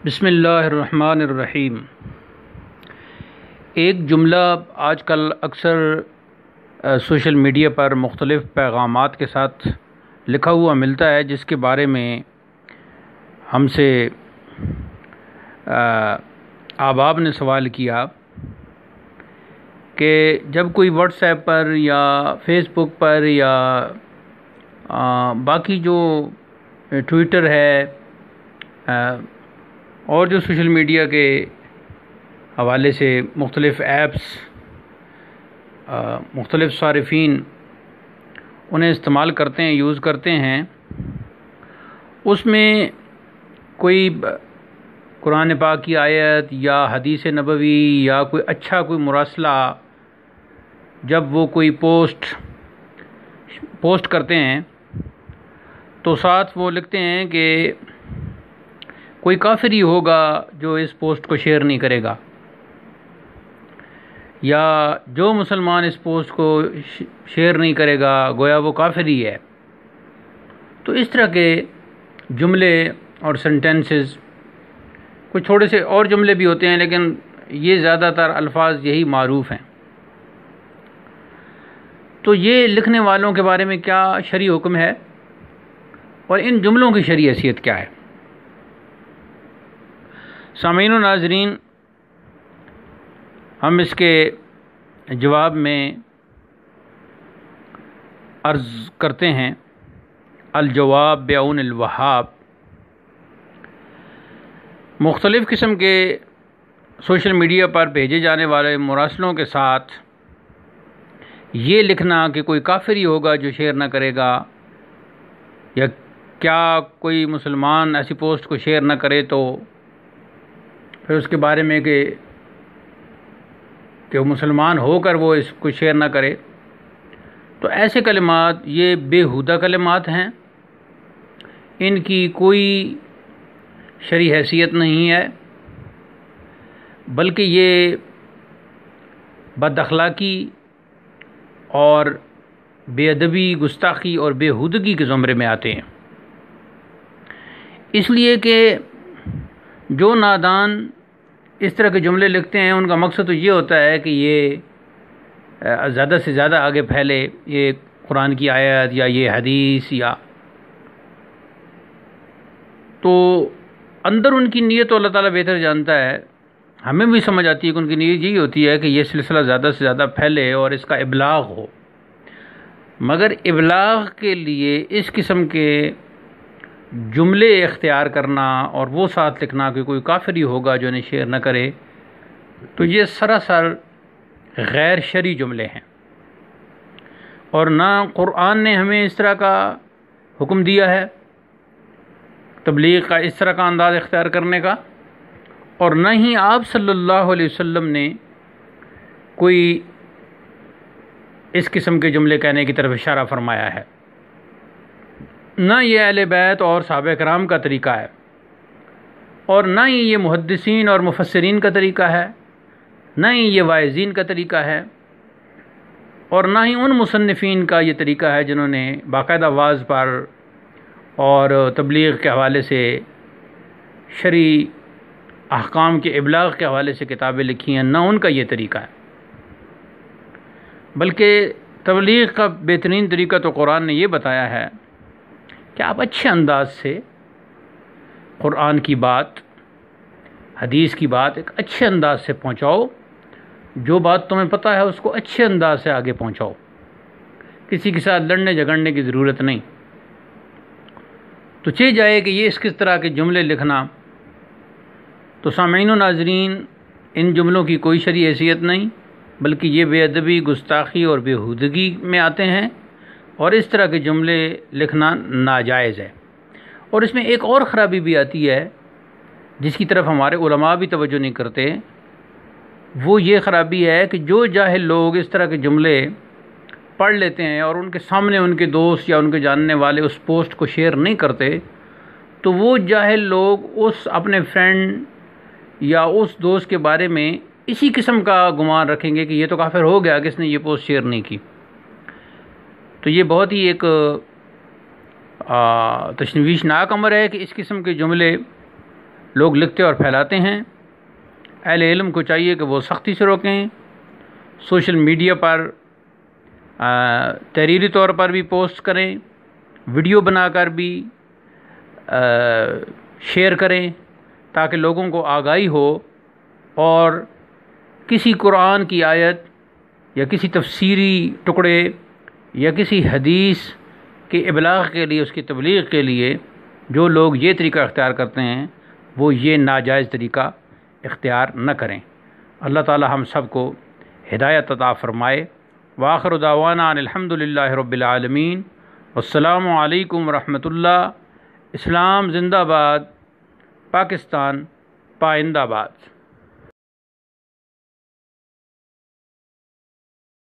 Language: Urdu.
بسم اللہ الرحمن الرحیم۔ ایک جملہ آج کل اکثر سوشل میڈیا پر مختلف پیغامات کے ساتھ لکھا ہوا ملتا ہے، جس کے بارے میں ہم سے احباب نے سوال کیا کہ جب کوئی واٹس ایپ پر یا فیس بک پر یا باقی جو ٹویٹر ہے اور جو سوشل میڈیا کے حوالے سے مختلف ایپس مختلف صارفین انہیں استعمال کرتے ہیں، یوز کرتے ہیں، اس میں کوئی قرآن پاک کی آیت یا حدیث نبوی یا کوئی اچھا کوئی مراسلہ جب وہ کوئی پوسٹ کرتے ہیں تو ساتھ وہ لکھتے ہیں کہ کوئی کافر ہی ہوگا جو اس پوسٹ کو شیئر نہیں کرے گا، یا جو مسلمان اس پوسٹ کو شیئر نہیں کرے گا گویا وہ کافر ہی ہے۔ تو اس طرح کے جملے اور سینٹنسز، کچھ تھوڑے سے اور جملے بھی ہوتے ہیں لیکن یہ زیادہ تر الفاظ یہی معروف ہیں۔ تو یہ لکھنے والوں کے بارے میں کیا شرعی حکم ہے اور ان جملوں کی شرعی حیثیت کیا ہے؟ سامعین و ناظرین، ہم اس کے جواب میں عرض کرتے ہیں الجواب بعون الوہاب۔ مختلف قسم کے سوشل میڈیا پر بھیجے جانے والے مراسلوں کے ساتھ یہ لکھنا کہ کوئی کافر ہی ہوگا جو شیئر نہ کرے گا، یا کیا کوئی مسلمان ایسی پوسٹ کو شیئر نہ کرے تو پھر اس کے بارے میں کہ وہ مسلمان ہو کر وہ اس کو شیئر نہ کرے، تو ایسے کلمات یہ بیہودہ کلمات ہیں، ان کی کوئی شرعی حیثیت نہیں ہے، بلکہ یہ بد اخلاقی اور بے ادبی، گستاخی اور بیہودگی کے زمرے میں آتے ہیں۔ اس لیے کہ جو نادان اس طرح کے جملے لکھتے ہیں ان کا مقصد تو یہ ہوتا ہے کہ یہ زیادہ سے زیادہ آگے پھیلے، یہ قرآن کی آیت یا یہ حدیث، یا تو اندر ان کی نیت تو اللہ تعالیٰ بہتر جانتا ہے، ہمیں بھی سمجھ آتی ہے کہ ان کی نیت یہی ہوتی ہے کہ یہ سلسلہ زیادہ سے زیادہ پھیلے اور اس کا ابلاغ ہو، مگر ابلاغ کے لیے اس قسم کے جملے اختیار کرنا اور وہ ساتھ لکھنا کہ کوئی کافر ہی ہوگا جو انہیں شیئر نہ کرے، تو یہ سراسر غیر شرعی جملے ہیں، اور نہ قرآن نے ہمیں اس طرح کا حکم دیا ہے تبلیغ کا، اس طرح کا انداز اختیار کرنے کا، اور نہ ہی آپ صلی اللہ علیہ وسلم نے کوئی اس قسم کے جملے کہنے کی طرف اشارہ فرمایا ہے، نہ یہ اہل بیت اور صحابہ کرام کا طریقہ ہے، اور نہ ہی یہ محدثین اور مفسرین کا طریقہ ہے، نہ ہی یہ واعظین کا طریقہ ہے، اور نہ ہی ان مصنفین کا یہ طریقہ ہے جنہوں نے باقاعدہ واعظ پر اور تبلیغ کے حوالے سے، شرعی احکام کے ابلاغ کے حوالے سے کتابیں لکھی ہیں، نہ ان کا یہ طریقہ ہے، بلکہ تبلیغ کا بہترین طریقہ تو قرآن نے یہ بتایا ہے کہ آپ اچھے انداز سے قرآن کی بات، حدیث کی بات ایک اچھے انداز سے پہنچاؤ، جو بات تمہیں پتہ ہے اس کو اچھے انداز سے آگے پہنچاؤ، کسی کے ساتھ لڑنے جھگڑنے کی ضرورت نہیں۔ تو چہ جائے کہ یہ اس کس طرح کے جملے لکھنا، تو سامعین و ناظرین، ان جملوں کی کوئی شرعی حیثیت نہیں، بلکہ یہ بے ادبی، گستاخی اور بیہودگی میں آتے ہیں، اور اس طرح کے جملے لکھنا ناجائز ہے۔ اور اس میں ایک اور خرابی بھی آتی ہے جس کی طرف ہمارے علماء بھی توجہ نہیں کرتے، وہ یہ خرابی ہے کہ جو جاہل لوگ اس طرح کے جملے پڑھ لیتے ہیں اور ان کے سامنے ان کے دوست یا ان کے جاننے والے اس پوسٹ کو شیئر نہیں کرتے، تو وہ جاہل لوگ اس اپنے فرینڈ یا اس دوست کے بارے میں اسی قسم کا گمان رکھیں گے کہ یہ تو کافر ہو گیا کہ اس نے یہ پوسٹ شیئر نہیں کی۔ تو یہ بہت ہی ایک تشویشناک امر ہے کہ اس قسم کے جملے لوگ لکھتے اور پھیلاتے ہیں۔ اہل علم کو چاہیے کہ وہ سختی سے روکیں، سوشل میڈیا پر تحریری طور پر بھی پوسٹ کریں، ویڈیو بنا کر بھی شیئر کریں تاکہ لوگوں کو آگاہی ہو، اور کسی قرآن کی آیت یا کسی تفسیری ٹکڑے یا کسی حدیث کے ابلاغ کے لیے، اس کی تبلیغ کے لیے جو لوگ یہ طریقہ اختیار کرتے ہیں وہ یہ ناجائز طریقہ اختیار نہ کریں۔ اللہ تعالی ہم سب کو ہدایت عطا فرمائے۔ وآخر دعوانا ان الحمد للہ رب العالمین۔ السلام علیکم ورحمۃ اللہ۔ اسلام زندہ باد، پاکستان پائندہ باد۔